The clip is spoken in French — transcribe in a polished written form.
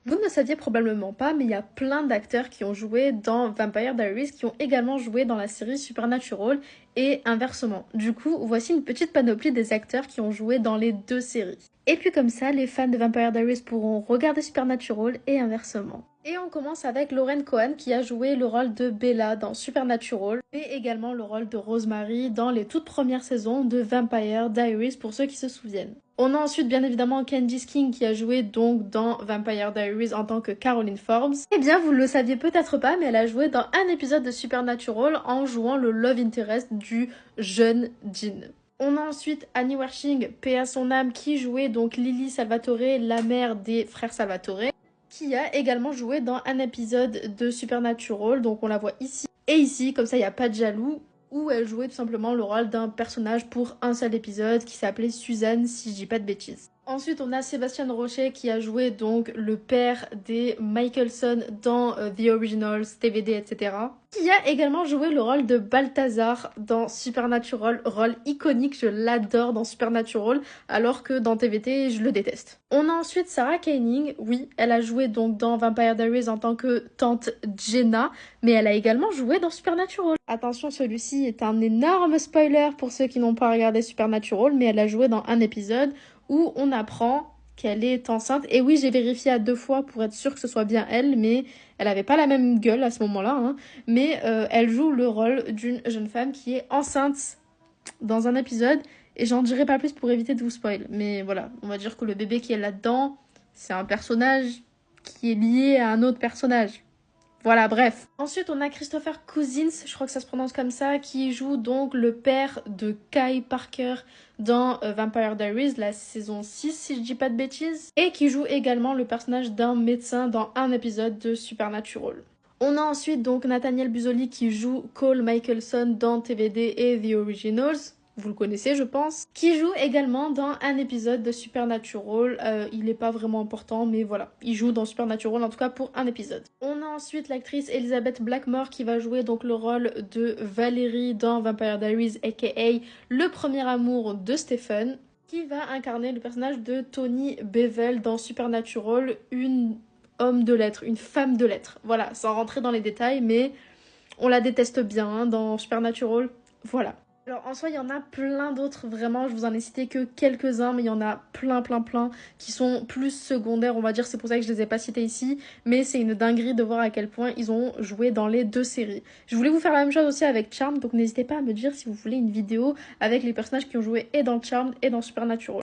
Vous ne le saviez probablement pas, mais il y a plein d'acteurs qui ont joué dans Vampire Diaries qui ont également joué dans la série Supernatural et inversement. Du coup, voici une petite panoplie des acteurs qui ont joué dans les deux séries. Et puis comme ça, les fans de Vampire Diaries pourront regarder Supernatural et inversement. Et on commence avec Lauren Cohan qui a joué le rôle de Bella dans Supernatural, mais également le rôle de Rosemary dans les toutes premières saisons de Vampire Diaries pour ceux qui se souviennent. On a ensuite bien évidemment Candice King qui a joué donc dans Vampire Diaries en tant que Caroline Forbes. Eh bien vous le saviez peut-être pas, mais elle a joué dans un épisode de Supernatural en jouant le love interest du jeune Dean. On a ensuite Annie Wersching, paix à son âme, qui jouait donc Lily Salvatore, la mère des frères Salvatore, qui a également joué dans un épisode de Supernatural, donc on la voit ici et ici, comme ça il n'y a pas de jaloux, où elle jouait tout simplement le rôle d'un personnage pour un seul épisode qui s'appelait Suzanne, si je dis pas de bêtises. Ensuite, on a Sébastien Rocher qui a joué donc le père des Michelson dans The Originals, TVD, etc. Qui a également joué le rôle de Balthazar dans Supernatural, rôle iconique, je l'adore dans Supernatural, alors que dans TVT, je le déteste. On a ensuite Sarah Koenig, oui, elle a joué donc dans Vampire Diaries en tant que tante Jenna, mais elle a également joué dans Supernatural. Attention, celui-ci est un énorme spoiler pour ceux qui n'ont pas regardé Supernatural, mais elle a joué dans un épisode où on apprend qu'elle est enceinte. Et oui, j'ai vérifié à 2 fois pour être sûre que ce soit bien elle, mais elle avait pas la même gueule à ce moment-là. Hein. Mais elle joue le rôle d'une jeune femme qui est enceinte dans un épisode. Et j'en dirai pas plus pour éviter de vous spoil. Mais voilà, on va dire que le bébé qui est là-dedans, c'est un personnage qui est lié à un autre personnage. Voilà, bref. Ensuite, on a Christopher Cousins, je crois que ça se prononce comme ça, qui joue donc le père de Kai Parker dans Vampire Diaries, la saison 6, si je dis pas de bêtises, et qui joue également le personnage d'un médecin dans un épisode de Supernatural. On a ensuite donc Nathaniel Busoli qui joue Cole Michelson dans TVD et The Originals. Vous le connaissez, je pense. Qui joue également dans un épisode de Supernatural. Il n'est pas vraiment important, mais voilà. Il joue dans Supernatural, en tout cas pour un épisode. On a ensuite l'actrice Elizabeth Blackmore qui va jouer donc le rôle de Valérie dans Vampire Diaries, a.k.a. le premier amour de Stephen, qui va incarner le personnage de Tony Bevel dans Supernatural, une homme de lettres, une femme de lettres. Voilà, sans rentrer dans les détails, mais on la déteste bien hein, dans Supernatural. Voilà. Alors en soi, il y en a plein d'autres, vraiment, je vous en ai cité que quelques-uns, mais il y en a plein qui sont plus secondaires, on va dire, c'est pour ça que je les ai pas cités ici, mais c'est une dinguerie de voir à quel point ils ont joué dans les deux séries. Je voulais vous faire la même chose aussi avec Charmed, donc n'hésitez pas à me dire si vous voulez une vidéo avec les personnages qui ont joué et dans Charmed et dans Supernatural.